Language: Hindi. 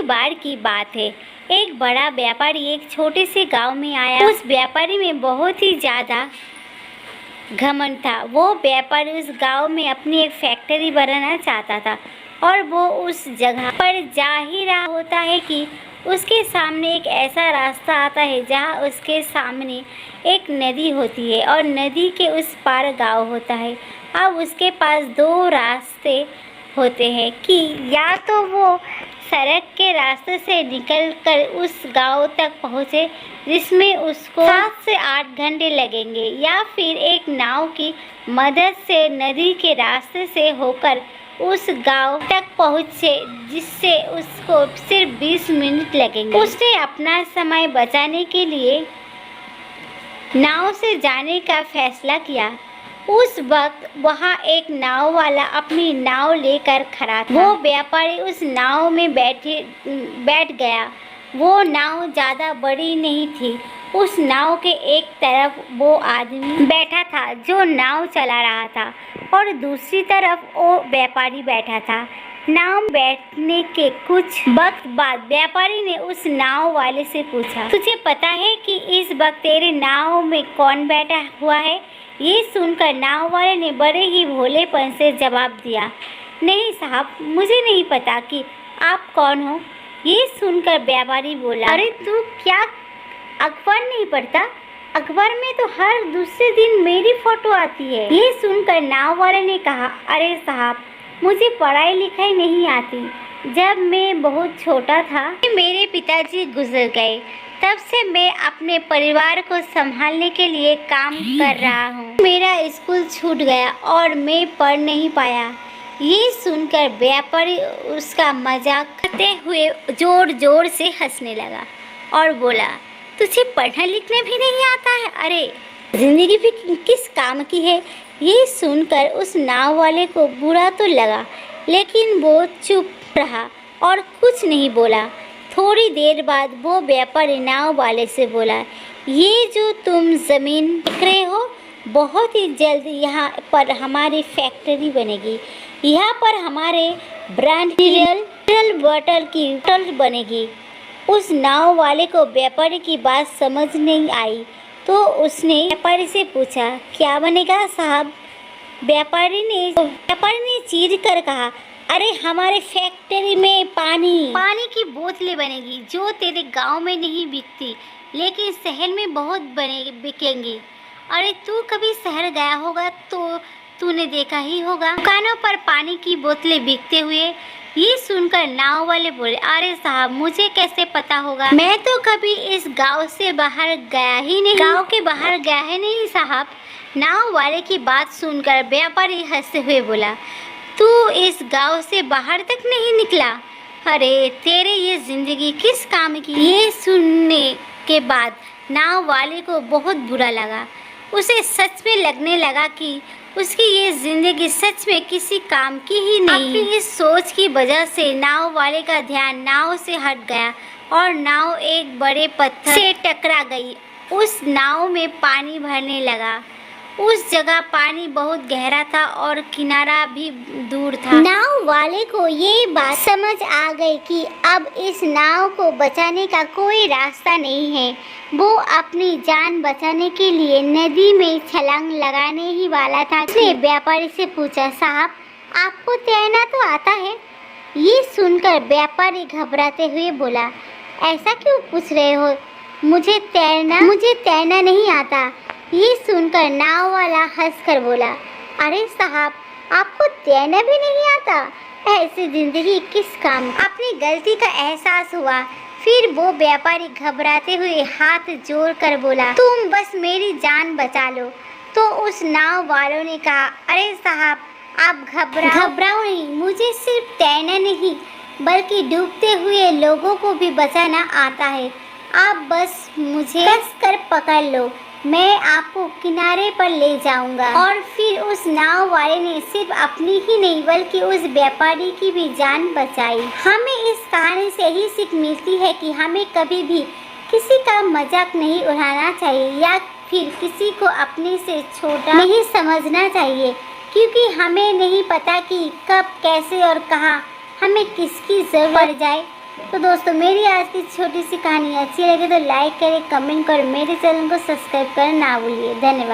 बार की बात है, एक बड़ा व्यापारी एक छोटे से गांव में आया। उस व्यापारी में बहुत ही ज़्यादा घमंड था। वो व्यापारी उस गांव में अपनी एक फैक्ट्री बनाना चाहता था और वो उस जगह पर जा ही रहा होता है कि उसके सामने एक ऐसा रास्ता आता है जहाँ उसके सामने एक नदी होती है और नदी के उस पार गांव होता है। अब उसके पास दो रास्ते होते हैं कि या तो वो सड़क के रास्ते से निकलकर उस गांव तक पहुँचे जिसमें उसको 7 से 8 घंटे लगेंगे, या फिर एक नाव की मदद से नदी के रास्ते से होकर उस गांव तक पहुँचे जिससे उसको सिर्फ 20 मिनट लगेंगे। उसने अपना समय बचाने के लिए नाव से जाने का फैसला किया। उस वक्त वहाँ एक नाव वाला अपनी नाव लेकर खड़ा था। वो व्यापारी उस नाव में बैठ गया। वो नाव ज़्यादा बड़ी नहीं थी। उस नाव के एक तरफ वो आदमी बैठा था जो नाव चला रहा था और दूसरी तरफ वो व्यापारी बैठा था। नाव बैठने के कुछ वक्त बाद व्यापारी ने उस नाव वाले से पूछा, तुझे पता है कि इस वक्त तेरे नाव में कौन बैठा हुआ है? ये सुनकर नाव वाले ने बड़े ही भोलेपन से जवाब दिया, नहीं साहब, मुझे नहीं पता कि आप कौन हो। ये सुनकर व्यापारी बोला, अरे तू क्या अखबार नहीं पढ़ता? अखबार में तो हर दूसरे दिन मेरी फोटो आती है। ये सुनकर नाव वाले ने कहा, अरे साहब, मुझे पढ़ाई लिखाई नहीं आती। जब मैं बहुत छोटा था मेरे पिताजी गुजर गए, तब से मैं अपने परिवार को संभालने के लिए काम कर रहा हूँ। मेरा स्कूल छूट गया और मैं पढ़ नहीं पाया। ये सुनकर व्यापारी उसका मजाक करते हुए जोर जोर से हंसने लगा और बोला, तुझे पढ़ना लिखना भी नहीं आता है? अरे जिंदगी भी किस काम की है? ये सुनकर उस नाव वाले को बुरा तो लगा, लेकिन वो चुप रहा और कुछ नहीं बोला। थोड़ी देर बाद वो व्यापारी नाव वाले से बोला, ये जो तुम ज़मीन देख रहे हो, बहुत ही जल्द यहाँ पर हमारी फैक्ट्री बनेगी। यहाँ पर हमारे ब्रांड मिनरल वाटर की बोतल बनेगी। उस नाव वाले को व्यापारी की बात समझ नहीं आई तो उसने व्यापारी से पूछा, क्या बनेगा साहब? व्यापारी ने चीर कर कहा, अरे हमारे फैक्ट्री में पानी की बोतलें बनेगी जो तेरे गांव में नहीं बिकती, लेकिन शहर में बहुत बिकेंगी। अरे तू कभी शहर गया होगा तो तूने देखा ही होगा दुकानों पर पानी की बोतलें बिकते हुए। ये सुनकर नाव वाले बोले, अरे साहब, मुझे कैसे पता होगा? मैं तो कभी इस गांव से बाहर गया ही नहीं। गांव के बाहर गया है नहीं साहब। नाव वाले की बात सुनकर व्यापारी हंसते हुए बोला, तू इस गांव से बाहर तक नहीं निकला? अरे तेरे ये जिंदगी किस काम की? ये सुनने के बाद नाव वाले को बहुत बुरा लगा। उसे सच में लगने लगा कि उसकी ये जिंदगी सच में किसी काम की ही नहीं। अपनी इस सोच की वजह से नाव वाले का ध्यान नाव से हट गया और नाव एक बड़े पत्थर से टकरा गई। उस नाव में पानी भरने लगा। उस जगह पानी बहुत गहरा था और किनारा भी दूर था। नाव वाले को ये बात समझ आ गई कि अब इस नाव को बचाने का कोई रास्ता नहीं है। वो अपनी जान बचाने के लिए नदी में छलांग लगाने ही वाला था। उसने व्यापारी से पूछा, साहब, आपको तैरना तो आता है? ये सुनकर व्यापारी घबराते हुए बोला, ऐसा क्यों पूछ रहे हो? मुझे तैरना नहीं आता। ये सुनकर नाव वाला हंसकर बोला, अरे साहब, आपको तैरना भी नहीं आता? ऐसी जिंदगी किस काम? अपनी गलती का एहसास हुआ। फिर वो व्यापारी घबराते हुए हाथ जोड़ कर बोला, तुम बस मेरी जान बचा लो। तो उस नाव वालों ने कहा, अरे साहब, आप घबराओ नहीं, मुझे सिर्फ तैरना नहीं बल्कि डूबते हुए लोगों को भी बचाना आता है। आप बस मुझे कसकर पकड़ लो, मैं आपको किनारे पर ले जाऊंगा। और फिर उस नाव वाले ने सिर्फ अपनी ही नहीं बल्कि उस व्यापारी की भी जान बचाई। हमें इस कहानी से ही सीख मिलती है कि हमें कभी भी किसी का मजाक नहीं उड़ाना चाहिए या फिर किसी को अपने से छोटा नहीं समझना चाहिए, क्योंकि हमें नहीं पता कि कब, कैसे और कहाँ हमें किसकी ज़रूरत पड़ जाए। तो दोस्तों मेरी आज की छोटी सी कहानी अच्छी लगे तो लाइक करें, कमेंट करें, मेरे चैनल को सब्सक्राइब करना ना भूलिए। धन्यवाद।